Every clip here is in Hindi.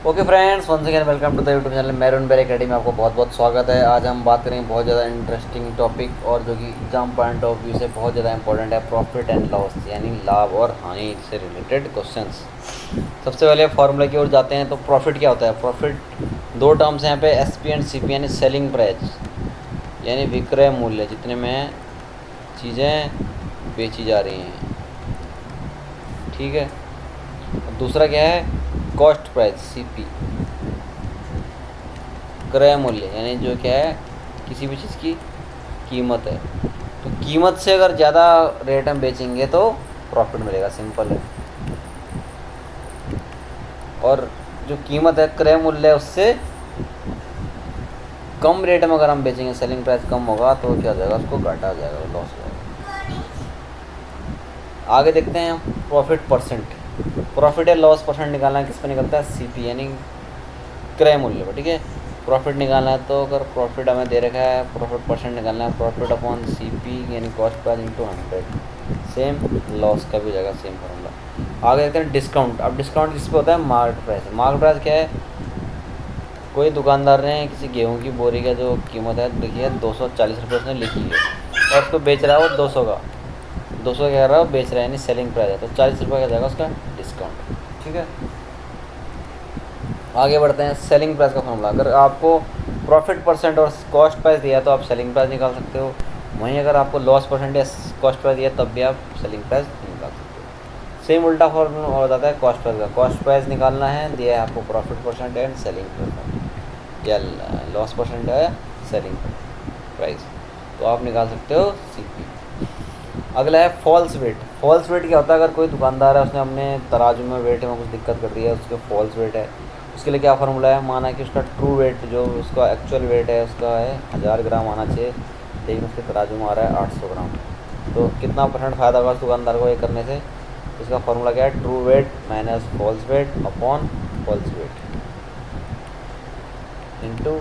Okay friends, once again welcome to the YouTube channel Maroon Bear Academy में आपको बहुत बहुत स्वागत है। आज हम बात करेंगे बहुत ज़्यादा इंटरेस्टिंग टॉपिक और जो कि एग्जाम पॉइंट ऑफ व्यू से बहुत ज़्यादा इंपॉर्टेंट है, प्रॉफिट एंड लॉस यानी लाभ और हानि से रिलेटेड क्वेश्चंस। सबसे पहले फार्मूला की ओर जाते हैं। तो प्रॉफिट क्या होता है? प्रॉफिट दो टर्म्स हैं यहाँ पे, S P and C P यानी सेलिंग प्राइस यानी विक्रय मूल्य, जितने में चीज़ें बेची जा रही हैं, ठीक है। दूसरा क्या है? कॉस्ट प्राइस सी पी, क्रय मूल्य यानी जो क्या है, किसी भी चीज़ की कीमत है। तो कीमत से अगर ज़्यादा रेट में बेचेंगे तो प्रॉफिट मिलेगा, सिंपल है। और जो कीमत है, क्रय मूल्य है, उससे कम रेट में अगर हम बेचेंगे, सेलिंग प्राइस कम होगा तो क्या हो जाएगा, उसको घाटा आ जाएगा, लॉस हो जाएगा। आगे देखते हैं प्रॉफिट परसेंट। प्रॉफिट या लॉस परसेंट निकालना किस पे निकलता है? सी पी यानी क्रय मूल्य पर, ठीक है। प्रॉफिट निकालना है तो अगर प्रॉफिट हमें दे रखा है, प्रॉफिट परसेंट निकालना है, प्रॉफिट अपॉन सी पी यानी cost price into 100। Same loss का भी हो जाएगा, सेम फॉर्मूला। आगे देखते हैं डिस्काउंट। अब डिस्काउंट किस पे होता है? Market price. मार्केट प्राइस क्या है? कोई दुकानदार ने किसी गेहूँ की बोरी का जो कीमत है लिखी है 240 रुपये उसने लिखी है, और उसको बेच रहा है वो 200 का। 200 कह रहा है बेच रहा है, यानी सेलिंग प्राइस है, तो 40 रुपये का जाएगा उसका डिस्काउंट, ठीक है। आगे बढ़ते हैं सेलिंग प्राइस का फॉर्मूला। अगर आपको प्रॉफिट परसेंट और कॉस्ट प्राइस दिया तो आप सेलिंग प्राइस निकाल सकते हो। वहीं अगर आपको लॉस परसेंट या कॉस्ट प्राइस दिया तब भी आप सेलिंग प्राइस निकाल सकते हो। सेम उल्टा फॉर्मूला हो जाता है कॉस्ट प्राइस का। कॉस्ट प्राइस निकालना है, दिया है आपको profit percent and selling percent, या लॉस परसेंट है सेलिंग प्राइस, तो आप निकाल सकते हो सी पी। अगला है फॉल्स वेट। फॉल्स वेट क्या होता है? अगर कोई दुकानदार है, उसने अपने तराजू में वेट में कुछ दिक्कत कर दी है, उसके फॉल्स वेट है, उसके लिए क्या फार्मूला है? माना कि उसका ट्रू वेट, जो उसका एक्चुअल वेट है उसका है 1000 ग्राम आना चाहिए, लेकिन उसके तराजू में आ रहा है 800 ग्राम। तो कितना परसेंट फ़ायदा होगा उस दुकानदार को ये करने से? इसका फार्मूला क्या है? True weight minus false weight upon false weight into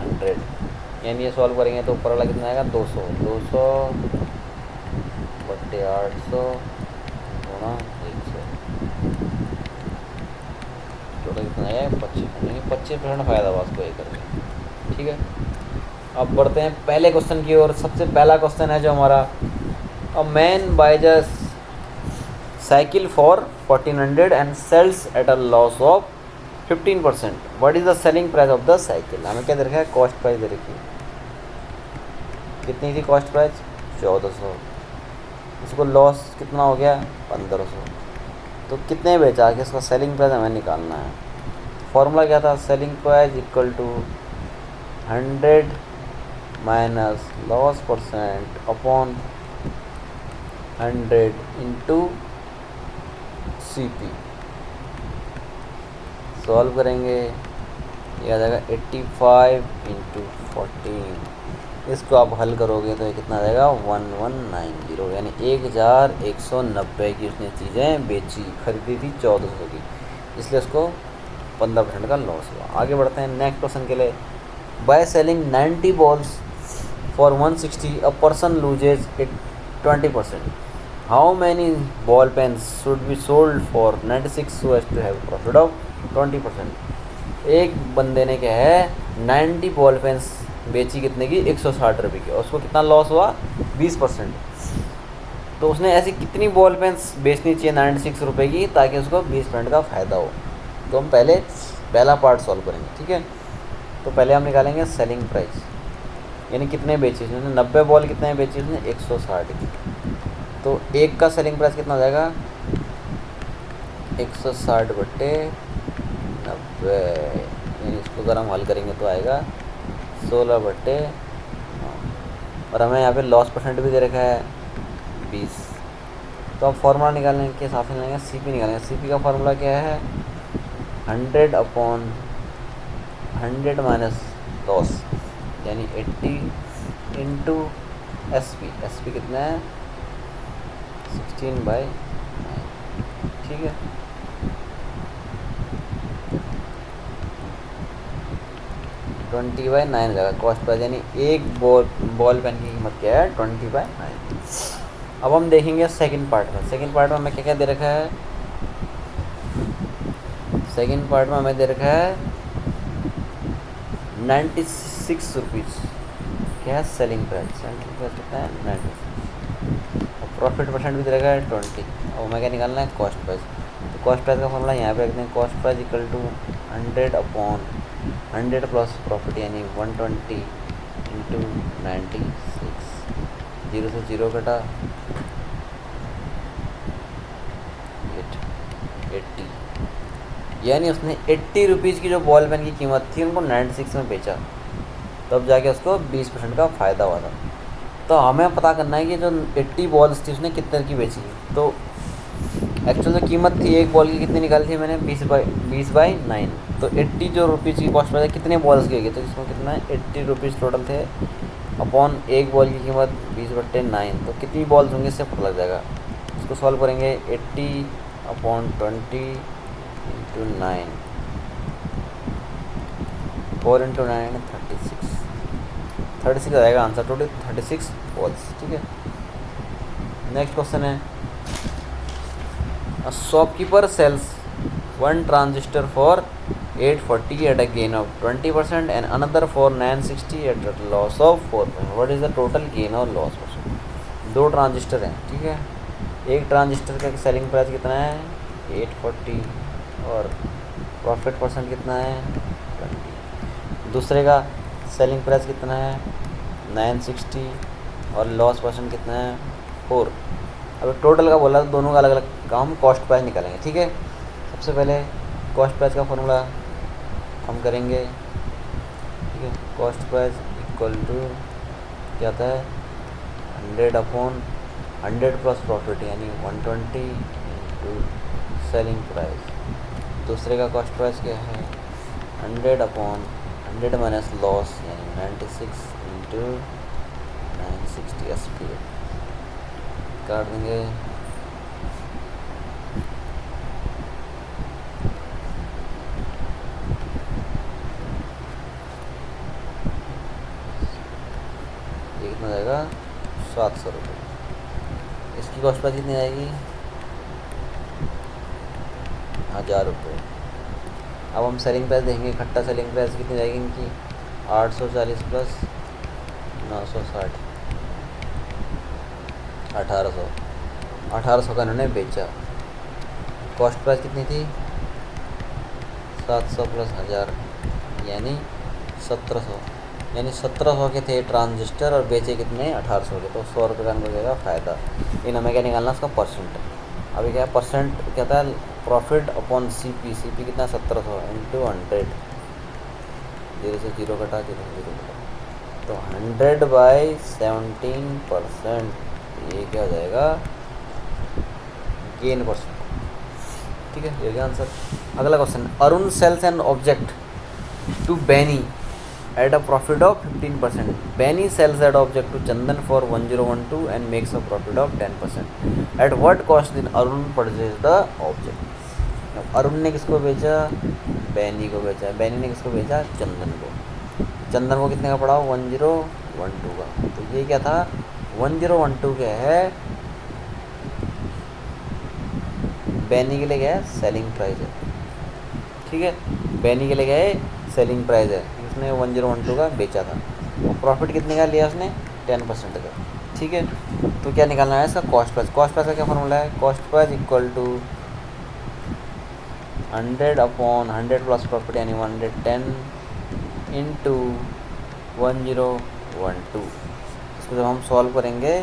100। यानी ये सॉल्व करेंगे तो ऊपर वाला कितना आएगा? 200 बट्टे 800 गुणा 100, टोटल कितना है? 25%। 25% फ़ायदा हुआ उसको ये करके, ठीक है। अब बढ़ते हैं पहले क्वेश्चन की ओर। सबसे पहला क्वेश्चन है जो हमारा, a man buys a cycle for 1400 and sells at a loss of 15%। What is the selling price of the cycle? हमें क्या दे रखा है? कॉस्ट प्राइस दे रखी है। कितनी थी कॉस्ट प्राइस? 1400। इसको लॉस कितना हो गया? 1500। तो कितने बेचा कि इसका सेलिंग प्राइस हमें निकालना है। फॉर्मूला क्या था? Selling price equal to 100 minus loss percent upon 100 into C P. Solve करेंगे, ये आ जाएगा 85 इंटू 14। इसको आप हल करोगे तो ये कितना आ जाएगा? 1190, यानी 1190 की उसने चीज़ें बेची, खरीदी थी 1400 की, इसलिए उसको 15% का लॉस हुआ। आगे बढ़ते हैं नेक्स्ट क्वेश्चन के लिए। By selling 90 balls for 160 a person loses it 20%। How many ball pens should be sold for 96 so as to have profit of 20%। एक बंदे ने क्या है 90 बॉल पेन्स बेची, कितने की? 160 रुपये की, और उसको कितना लॉस हुआ? 20%। तो उसने ऐसी कितनी बॉल पेन्स बेचनी चाहिए 96 रुपये की ताकि उसको 20% का फ़ायदा हो? तो हम पहले पहला पार्ट सॉल्व करेंगे, ठीक है। तो पहले हम निकालेंगे सेलिंग प्राइस, यानी कितने बेची उसने? 90 बॉल कितने बेची उसने? 160 की। तो एक का सेलिंग प्राइस कितना हो जाएगा? 160 बट्टे 90, यानी इसको अगर हम हल करेंगे तो आएगा 16 बट्टे 9। और हमें यहाँ पे लॉस परसेंट भी दे रखा है 20। तो अब फॉर्मूला निकालने के हिसाब से निकालेंगे, सी पी निकालेंगे। सी पी का फॉर्मूला क्या है? 100 अपॉन 100 माइनस लॉस, यानी 80 into S P. S P कितना है? 16/9, ठीक है। 20/9 हो जाएगा कॉस्ट प्राइस, यानी एक बॉल पेन की कीमत क्या है? 20/9। अब हम देखेंगे सेकंड पार्ट में। सेकंड पार्ट में हमें क्या क्या दे रखा है? सेकेंड पार्ट में हमें दे रखा है 96 रुपीज़, क्या है सेलिंग प्राइस, सेलिंग प्राइस कितना है 96, और प्रॉफिट परसेंट भी दे रखा है 20, और हमें क्या निकालना है कॉस्ट प्राइस। तो कॉस्ट प्राइस का फॉर्मूला यहाँ पे रखते हैं, cost price equal to 100/100 plus profit, यानी 120 इंटू 96, 0 से 0 कटा 80, यानी उसने 80 रुपीज़ की जो बॉल पेन की कीमत थी उनको 96 में बेचा, तब जाके उसको 20% का फ़ायदा हुआ था। तो हमें पता करना है कि जो 80 बॉल्स थी उसने कितने की बेची। तो एक्चुअल जो कीमत थी एक बॉल की कितनी निकाली थी मैंने, 20/9, तो 80 जो रुपीज़ की कॉस्ट प्राइस है कितने बॉल्स की होगी, तो इसमें कितना है 80 रुपीज़ टोटल थे अपॉन एक बॉल की कीमत 20/9, तो कितनी बॉल्स होंगी इससे पता लग जाएगा। इसको सॉल्व करेंगे, 80/20 इंटू 9, 4 इंटू 9 36 आएगा आंसर, टोटल 36 बॉल्स। ठीक है, नेक्स्ट क्वेश्चन है, A shopkeeper sells one transistor for 840 at a gain of 20% and another for 960 at a loss of 4%. What is the total gain or loss percent? दो ट्रांजिस्टर हैं, ठीक है, एक ट्रांजिस्टर का सेलिंग प्राइस कितना है 840 और प्रॉफिट परसेंट कितना है 20, दूसरे का सेलिंग प्राइस कितना है 960 और लॉस परसेंट कितना है 4। अब टोटल का बोला तो दोनों का अलग अलग काम कॉस्ट प्राइस निकालेंगे। ठीक है, सबसे पहले कॉस्ट प्राइस का फॉर्मूला हम करेंगे। ठीक है, कॉस्ट प्राइस इक्वल टू क्या आता है 100/100 प्लस प्रॉफिट, यानी 120 इंटू सेलिंग प्राइस। दूसरे का कॉस्ट प्राइस क्या है 100/100 माइनस लॉस, यानी 96 इंटू 960 SP काट देंगे। ये कितना जाएगा 700 रुपये। इसकी कॉस्ट प्राइस कितनी आएगी 1000 रुपये। अब हम सेलिंग प्राइस देखेंगे, इकट्ठा सेलिंग प्राइस कितनी जाएगी इनकी 840 प्लस 960 1800 का इन्होंने बेचा। कॉस्ट प्राइस कितनी थी 700 प्लस 1000 यानी 1700, यानी 1700 के थे ट्रांजिस्टर और बेचे कितने 1800 के, तो 100 रुपये का इनको देगा फ़ायदा। इन हमें क्या निकालना उसका परसेंट। अभी क्या परसेंट कहता है प्रॉफिट अपॉन CP, CP कितना 1700 इंटू 100, 0 से 0 कटा 0 से 0 कटा, तो 100/17%, ये क्या हो जाएगा गेन परसेंट। ठीक है, ये क्या आंसर। अगला question, Arun sells an object to Benny at a profit of 15%. Benny sells that object to Chandan for 1012 and makes a profit of 10%. At what cost did Arun purchase the object. Arun ने किसको बेचा बैनी को बेचा, बैनी ने किसको बेचा चंदन को, चंदन को कितने का पड़ा 1012 का, तो ये क्या था 1012 क्या है बैनी के लिए क्या है सेलिंग प्राइस है। ठीक है, बैनी के लिए क्या है सेलिंग प्राइस है, उसने 1012 का बेचा था और प्रॉफिट कितने का लिया उसने 10% का। ठीक है, तो क्या निकालना है इसका कॉस्ट प्राइस। कॉस्ट प्राइस का क्या फॉर्मूला है, cost price equal to 100/100 plus profit, यानी 110 इंटू 1012। इसको जब हम सॉल्व करेंगे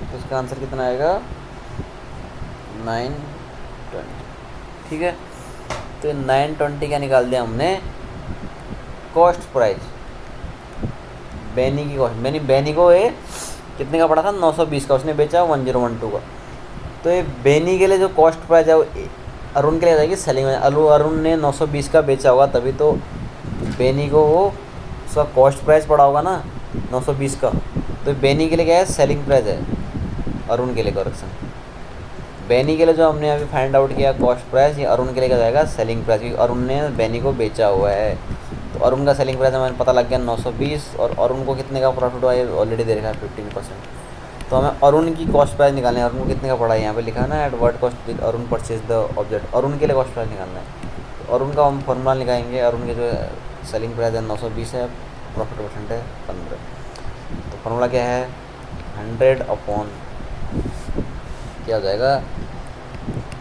तो इसका आंसर कितना आएगा 920। ठीक है, तो 920 का निकाल दिया हमने कॉस्ट प्राइस बैनी की कॉस्ट। बैनी को ये कितने का पड़ा था 920 का, उसने बेचा 1012 का, तो ये बैनी के लिए जो कॉस्ट प्राइस है वो अरुण के लिए जाएगी सेलिंग में। अरुण ने 920 का बेचा होगा तभी तो बैनी को वो उसका कॉस्ट प्राइस पड़ा होगा ना 920 का, तो बैनी के लिए क्या है सेलिंग प्राइस है, अरुण के लिए करेक्शन। बैनी के लिए जो हमने अभी फाइंड आउट किया कॉस्ट प्राइस, ये अरुण के लिए क्या जाएगा सेलिंग प्राइस, क्योंकि अरुण ने बैनी को बेचा हुआ है, तो अरुण का सेलिंग प्राइस हमें पता लग गया 920, और अरुण को कितने का प्रॉफिट हुआ ये ऑलरेडी दे रखा है 15%। तो हमें अरुण की कॉस्ट प्राइस निकालनी है। अरुण को कितने का पड़ा है यहाँ पे लिखा है ना, eight what cost with Arun purchase the object. Arun के लिए कॉस्ट प्राइस निकालना है। तो अरुण का हम फॉर्मूला निकालेंगे। अरुण के जो सेलिंग प्राइस है 920 है, प्रॉफिट परसेंट है 15। तो फॉर्मूला क्या है, 100 अपॉन क्या हो जाएगा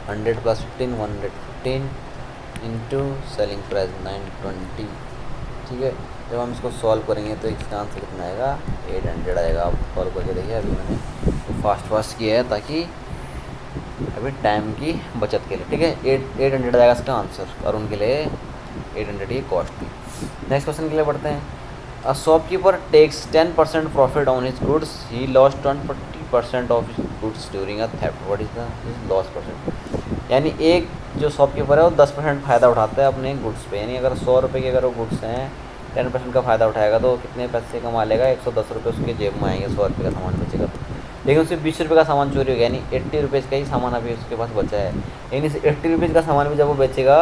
100 प्लस 15 115 इंटू सेलिंग प्राइस 920। ठीक है, जब हम इसको सॉल्व करेंगे तो इसका आंसर कितना आएगा 800 आएगा। आप सॉल्व करके देखिए, अभी मैंने फास्ट किया है ताकि अभी टाइम की बचत के लिए। ठीक है, 800 आएगा इसका आंसर अरुण के लिए, 800 की कॉस्ट थी। नेक्स्ट क्वेश्चन के लिए बढ़ते हैं। A shopkeeper takes 10% profit on his goods, he lost 20% of his goods during a theft, what is the loss percent. यानी एक जो शॉपकीपर है वो 10% फ़ायदा उठाता है अपने गुड्स पे। यानी अगर 100 रुपये के अगर वो गुड्स हैं, 10% का फ़ायदा उठाएगा तो कितने पैसे कमा लेगा, 110 रुपये उसके जेब में आएंगे 100 रुपये का सामान बेचेगा तो। लेकिन उससे 20 रुपये का सामान चोरी हो गया, यानी 80 रुपीज़ का ही सामान अभी उसके पास बचा है। लेकिन इस 80 रुपीज़ का सामान भी जब वो बेचेगा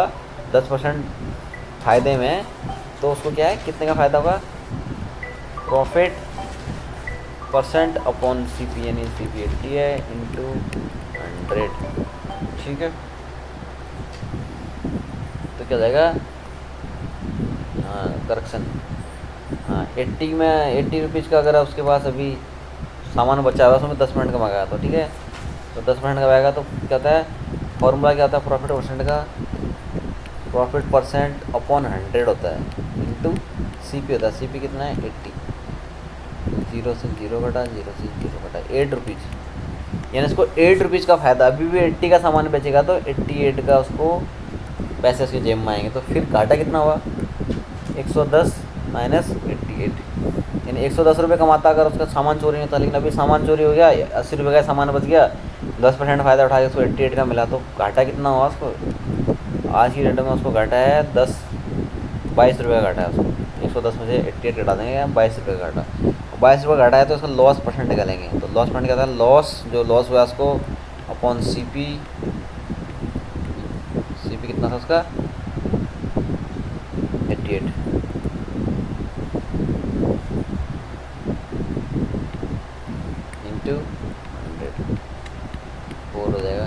10% फ़ायदे में, तो उसको क्या है, कितने का फ़ायदा होगा, profit percent upon C P, यानी सी पी 80 है इंटू 100। ठीक है, तो क्या जाएगा, हाँ करेक्शन, हाँ 80 में 80 रुपीज़ का अगर उसके पास अभी सामान बचा हुआ उसमें 10% का मंगाया तो ठीक है, तो 10% का आएगा तो क्या होता है, फॉर्मूला क्या होता है प्रॉफिट परसेंट का, प्रॉफिट परसेंट अपॉन 100 होता है इंटू सी पी होता है। सी पी कितना है 80, 0 से 0 घटा 0 से 0 घटा 8 रुपीज़, यानी इसको 8 रुपीज़ का फ़ायदा। अभी भी 80 का सामान बेचेगा तो 88 का उसको पैसे उसके जेब में आएंगे, तो फिर घाटा कितना हुआ 110 माइनस 88, यानी 110 रुपये कमाता अगर उसका सामान चोरी नहीं होता। लेकिन अभी सामान चोरी हो गया, 80 रुपये का सामान बच गया, 10% फ़ायदा उठा के उसको 88 का मिला, तो घाटा कितना हुआ उसको, आज की डेट में उसको घाटा है 22 रुपये का घाटा है उसको। 110 में से 88 घटा देंगे, 22 रुपये का घाटा। 22 रुपये घाटा है तो उसका लॉस परसेंट निकालेंगे। तो लॉस परसेंट क्या था, लॉस जो लॉस हुआ उसको अपॉन सी पी कितना था उसका 88 इंटू 100, 4 हो जाएगा,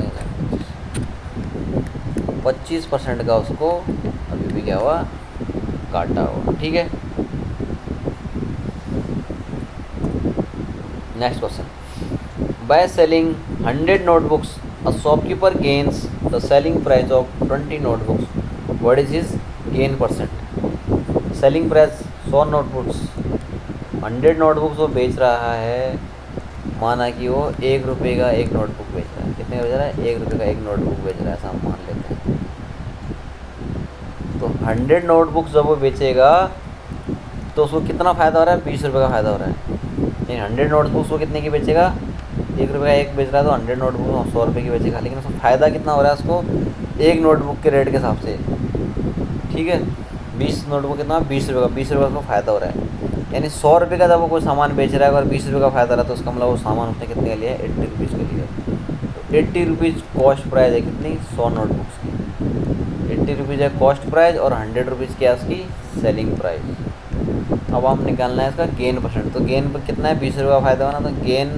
25% का उसको अभी भी क्या हुआ, घाटा हुआ। ठीक है, next question, by selling 100 notebooks a shopkeeper gains the selling price of 20 notebooks, what is his gain percent. Selling price 100 notebooks, 100 notebooks वो बेच रहा है, माना कि वो 1 रुपये का एक नोटबुक बेच रहा है। कितने का बेच रहा है, 1 रुपये का एक नोटबुक बेच रहा है, ऐसा हम मान लेते हैं। तो 100 नोटबुक्स जब वो बेचेगा तो उसको कितना फ़ायदा हो रहा है, 20 रुपये का फ़ायदा हो रहा है। लेकिन 100 नोटबुक्स वो कितने की बेचेगा, 1 रुपये का एक बेच रहा है, तो 100 नोटबुक 100 रुपये की बेचेगा। लेकिन उसको फ़ायदा कितना हो रहा है उसको, एक नोटबुक के रेट के हिसाब से। ठीक है, 20 नोटबुक कितना, 20 रुपये का, 20 रुपये का फ़ायदा हो रहा है। यानी 100 रुपये का जब वो कोई सामान बेच रहा है अगर 20 रुपये का फ़ायदा रहा तो उसका मतलब वो सामान उसने कितने का लिया है, 80 रुपीज़ का लिया है। तो 80 रुपीज़ कॉस्ट प्राइस है कितनी, 100 नोटबुक्स की। 80 रुपीज़ है कॉस्ट प्राइस और 100 रुपीज़ की है उसकी सेलिंग प्राइस। अब हम निकालना है इसका गेन परसेंट। तो गेन पर कितना है, 20 रुपये का फ़ायदा होना, तो गेन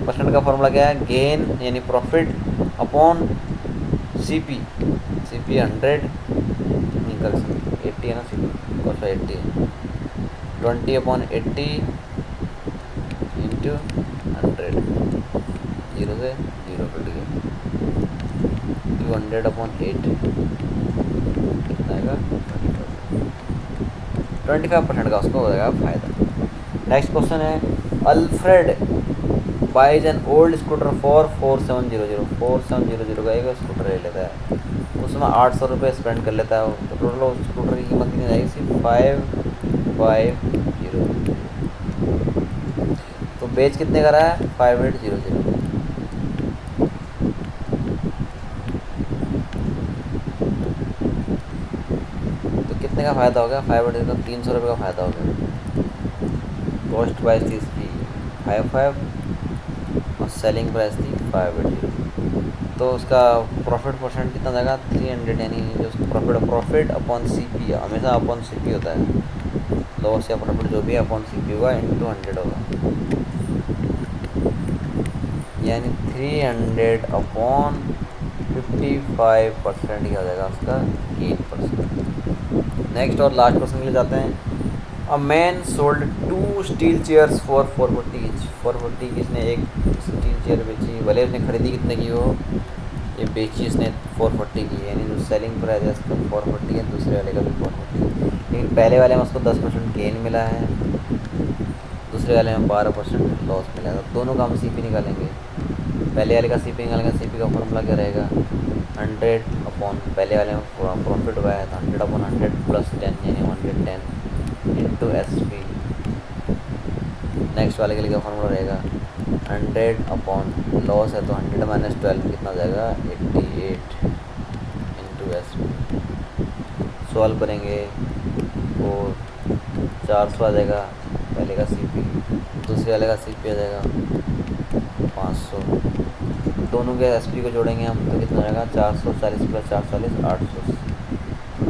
परसेंट का फॉर्मूला क्या है, गेन यानी profit upon C P 100 correction 80 है ना, सी पी कॉस्ट 80 है, 20 अपॉन 80 इंटू 100, 0 से 0 कट गया, 200 अपॉन 8 कितना आएगा 25% का उसको हो जाएगा फ़ायदा। नेक्स्ट क्वेश्चन है, Alfred buys an old scooter for 4700 का एक स्कूटर ले लेता है, उसमें 800 रुपये स्पेंड कर लेता है, तो टोटल उस स्कूटर की कीमत कितनी जाएगी, सिर्फ 550। तो बेच कितने का रहा है, 5800। तो कितने का फ़ायदा हो गया, 580 का 300 रुपये का फ़ायदा हो गया। कॉस्ट प्राइस थी इसकी 55 और सेलिंग प्राइस थी 580। तो उसका प्रॉफिट परसेंट कितना जाएगा 300, यानी जो उसका प्रॉफिट अपॉन सी पी हमेशा अपॉन सी पी होता है, लॉस या प्रॉफिट जो भी है अपॉन सी पी होगा इंटू 100 होगा। यानी 300 अपॉन 55% क्या हो जाएगा उसका 8%। नेक्स्ट और लास्ट क्वेश्चन के लिए जाते हैं। A man sold 2 steel chairs for 440 each. 440 की इसने एक स्टील चेयर बेची, भले उसने खरीदी कितने की हो, ये बेची इसने 440 की, यानी जो सेलिंग प्राइस है इसका 440 है, दूसरे वाले का भी 440। लेकिन पहले वाले में उसको 10% गेन मिला है, दूसरे वाले में 12% लॉस मिला है। तो दोनों का हम सी पी निकालेंगे। पहले वाले का सी पी निकालेंगे, सी पी का फॉर्मूला क्या रहेगा, 100 अपॉन, पहले वाले में प्रॉफिट हुआ है तो 100 अपॉन 100 प्लस 10 यानी 110 इंटू एस पी। नेक्स्ट वाले के लिए क्या फॉर्मूला रहेगा, 100 अपॉन लॉस है तो 100 माइनस 12 कितना हो जाएगा 88 इंटू एस पी। सॉल्व करेंगे तो 400 आ जाएगा पहले का सी पी, दूसरे वाले का सी पी आ जाएगा 500। दोनों के एस पी को जोड़ेंगे हम तो कितना आएगा 440 प्लस 440 800।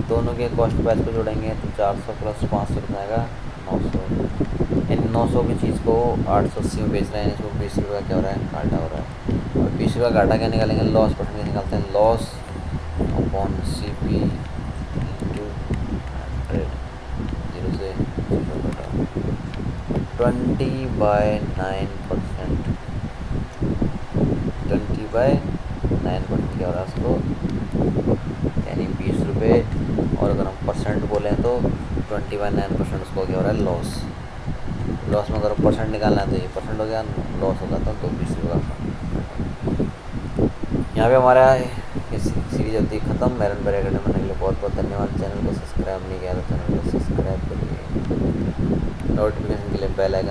दोनों के कॉस्ट प्राइस को जोड़ेंगे तो 400 प्लस 500 कितना आएगा 900। इन 900 की चीज़ को 880 में बेच रहे हैं, इसको 20 रुपये क्या हो रहा है घाटा हो रहा है। और 20 रुपये घाटा क्या निकालेंगे, लॉस परसेंटेज निकालते हैं, loss upon C P into 100, 0 से 0 घटाओ 20/9%। 20/9% क्या हो रहा है उसको, यानी 20 रुपये, और अगर हम परसेंट बोलें तो 20/9% उसको क्या हो रहा है लॉस। लॉस में अगर परसेंट निकालना है तो ये परसेंट हो गया, लॉस हो जाता तो 20 रुपये का। यहाँ पे हमारा ये सीरीज होती है ख़त्म। मैरन बेर अकेडमी बनने के लिए बहुत बहुत धन्यवाद। चैनल को सब्सक्राइब नहीं किया तो चैनल को सब्सक्राइब करिए, नोटिफिकेशन के लिए बेल आइकन